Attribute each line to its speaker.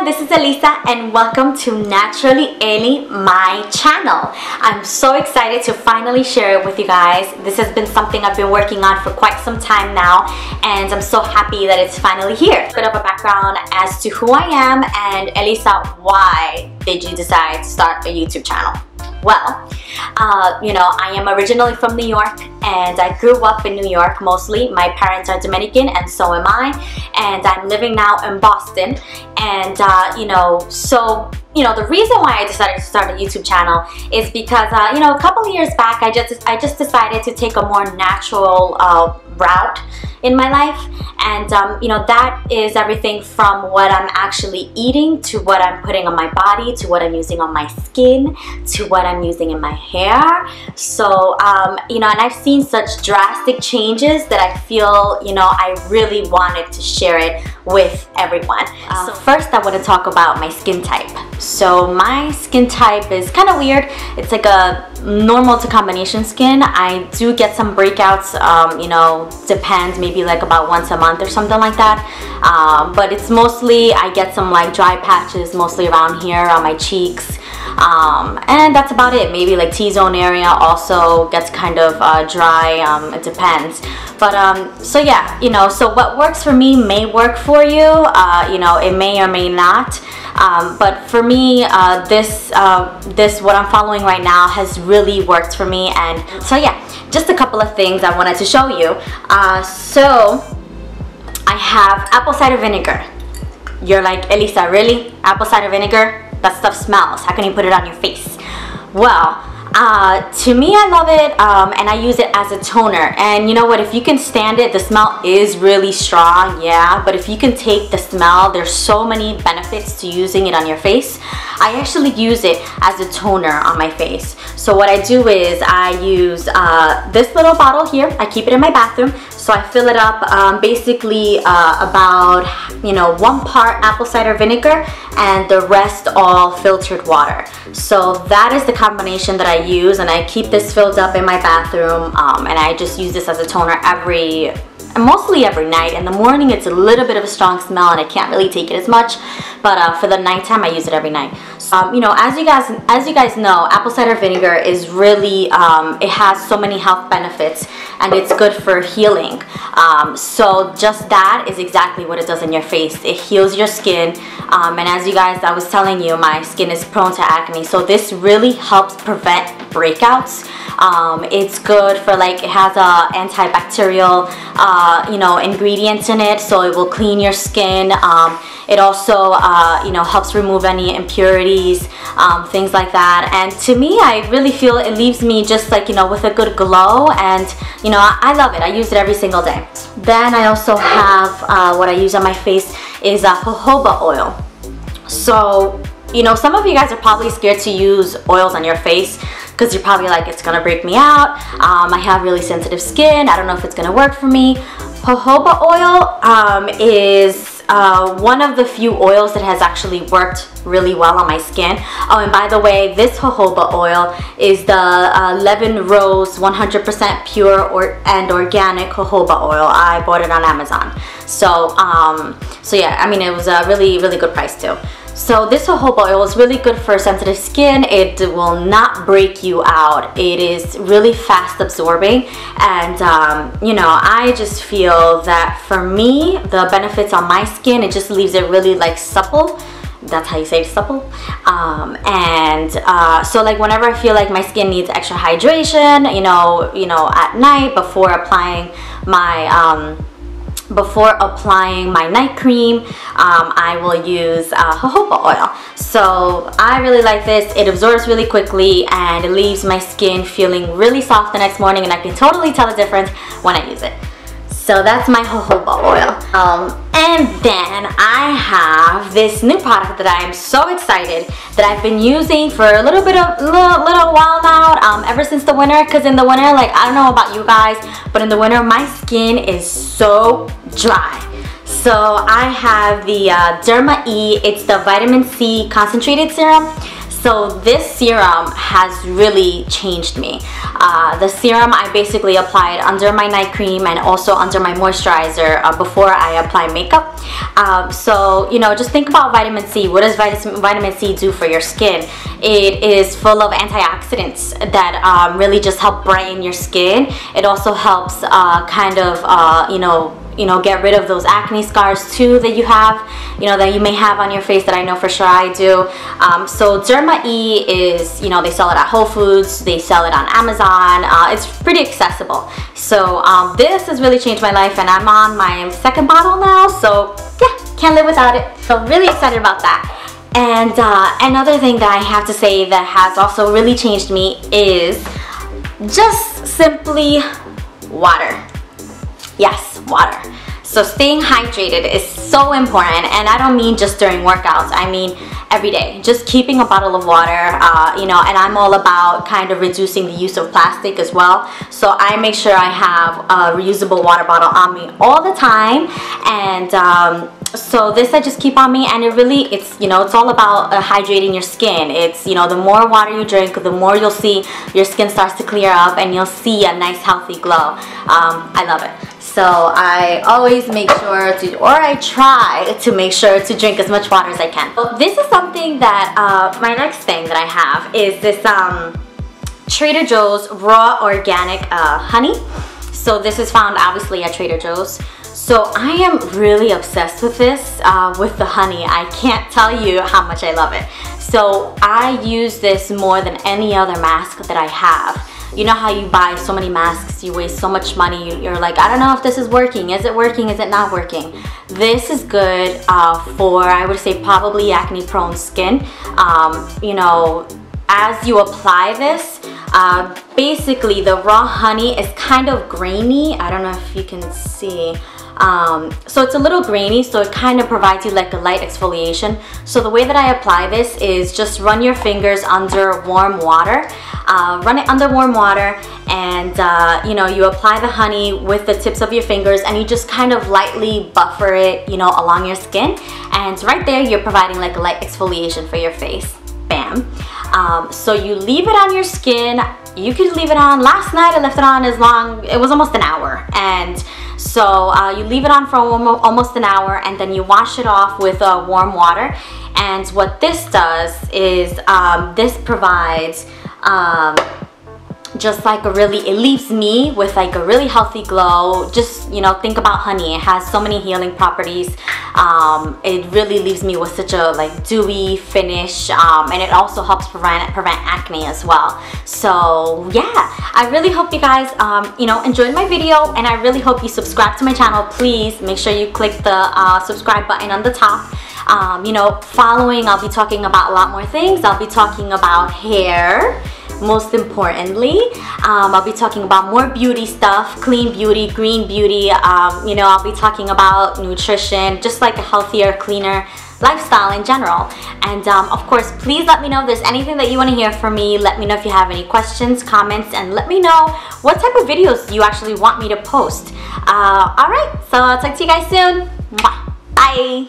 Speaker 1: everyone, this is Elisa and welcome to Naturally Eli, my channel. I'm so excited to finally share it with you guys. This has been something I've been working on for quite some time now and I'm so happy that it's finally here. A bit of a background as to who I am and Elisa, why did you decide to start a YouTube channel? Well, I am originally from New York and I grew up in New York mostly. My parents are Dominican and so am I, and I'm living now in Boston. And the reason why I decided to start a YouTube channel is because a couple of years back I just decided to take a more natural route in my life, and that is everything from what I'm actually eating to what I'm putting on my body to what I'm using on my skin to what I'm using in my hair. So and I've seen such drastic changes that I feel I really wanted to share it with everyone. So first I want to talk about my skin type. So my skin type is kind of weird. It's like a normal to combination skin. I do get some breakouts, depends, maybe like about once a month or something like that, but it's mostly I get some like dry patches mostly around here on my cheeks, and that's about it. Maybe like T-zone area also gets kind of dry. It depends, but so yeah, so what works for me may work for you. It may or may not. But for me, this what I'm following right now has really worked for me. And so yeah, just a couple of things I wanted to show you. So I have apple cider vinegar. You're like, Elisa, really? Apple cider vinegar? That stuff smells. How can you put it on your face? Well, to me, I love it, and I use it as a toner. And you know what, if you can stand it, the smell is really strong, yeah, but if you can take the smell, there's so many benefits to using it on your face. I actually use it as a toner on my face. So what I do is I use this little bottle here. I keep it in my bathroom. So I fill it up basically about 1 part apple cider vinegar and the rest all filtered water. So that is the combination that I use, and I keep this filled up in my bathroom, and I just use this as a toner mostly every night. In the morning it's a little bit of a strong smell and I can't really take it as much, but for the nighttime I use it every night. As you guys know, apple cider vinegar is really it has so many health benefits and it's good for healing. So just that is exactly what it does in your face. It heals your skin, and as you guys, I was telling you, my skin is prone to acne, so this really helps prevent breakouts. It's good for, like, it has a antibacterial ingredients in it, so it will clean your skin. It also helps remove any impurities, things like that. And to me, I really feel it leaves me just like with a good glow, and I love it. I use it every single day. Then I also have what I use on my face is jojoba oil. So some of you guys are probably scared to use oils on your face because you're probably like, it's gonna break me out. I have really sensitive skin. I don't know if it's gonna work for me. Jojoba oil is one of the few oils that has actually worked really well on my skin. Oh, and by the way, this jojoba oil is the Leven Rose 100% pure and organic jojoba oil. I bought it on Amazon. So yeah, I mean, it was a really good price too. So this jojoba oil is really good for sensitive skin. It will not break you out. It is really fast absorbing, and I just feel that for me, the benefits on my skin, it just leaves it really like supple. That's how you say it, supple. So like whenever I feel like my skin needs extra hydration, at night before applying my night cream, I will use jojoba oil. So I really like this. It absorbs really quickly and it leaves my skin feeling really soft the next morning, and I can totally tell the difference when I use it. So that's my jojoba oil. And then I have this new product that I am so excited that I've been using for a little while now, ever since the winter, because in the winter, like, I don't know about you guys, but in the winter my skin is so dry. So I have the Derma E. It's the vitamin C concentrated serum. So this serum has really changed me. The serum I basically applied under my night cream and also under my moisturizer before I apply makeup. So, you know, just think about vitamin C. What does vitamin C do for your skin? It is full of antioxidants that really just help brighten your skin. It also helps kind of, you know, get rid of those acne scars too that you have, you know, that you may have on your face, that I know for sure I do. So Derma E is, you know, they sell it at Whole Foods, they sell it on Amazon. It's pretty accessible. So this has really changed my life, and I'm on my second bottle now, so yeah, can't live without it. So really excited about that. And another thing that I have to say that has also really changed me is just simply water. Yes, water. So staying hydrated is so important, and I don't mean just during workouts, I mean every day. Just keeping a bottle of water, you know, and I'm all about kind of reducing the use of plastic as well. So I make sure I have a reusable water bottle on me all the time, and so this I just keep on me, and it really, it's, you know, it's all about hydrating your skin. It's, you know, the more water you drink, the more you'll see your skin starts to clear up, and you'll see a nice healthy glow. I love it. So I always make sure to, or I try to make sure to drink as much water as I can. So this is something that, my next thing that I have is this Trader Joe's raw organic honey. So this is found obviously at Trader Joe's. So I am really obsessed with this, with the honey. I can't tell you how much I love it. So I use this more than any other mask that I have. You know how you buy so many masks, you waste so much money, you're like, I don't know if this is working, is it working, is it not working? This is good for, I would say, probably acne prone skin. You know, as you apply this, basically the raw honey is kind of grainy. I don't know if you can see. So it's a little grainy, so it kind of provides you like a light exfoliation. So the way that I apply this is just run your fingers under warm water. Run it under warm water, and you know, you apply the honey with the tips of your fingers, and you just kind of lightly buffer it, you know, along your skin, and right there you're providing like a light exfoliation for your face. Bam. So you leave it on your skin. You could leave it on. Last night I left it on as long, it was almost an hour, and so you leave it on for almost an hour, and then you wash it off with warm water. And what this does is this provides just like a really, it leaves me with like a really healthy glow. Just, you know, think about honey. It has so many healing properties. It really leaves me with such a like dewy finish, and it also helps prevent acne as well. So yeah, I really hope you guys you know, enjoyed my video, and I really hope you subscribe to my channel. Please make sure you click the subscribe button on the top. You know, following, I'll be talking about a lot more things. I'll be talking about hair, most importantly. I'll be talking about more beauty stuff, clean beauty, green beauty. You know, I'll be talking about nutrition, just like a healthier, cleaner lifestyle in general. And of course, please let me know if there's anything that you want to hear from me. Let me know if you have any questions, comments, and let me know what type of videos you actually want me to post. Alright, so I'll talk to you guys soon. Bye.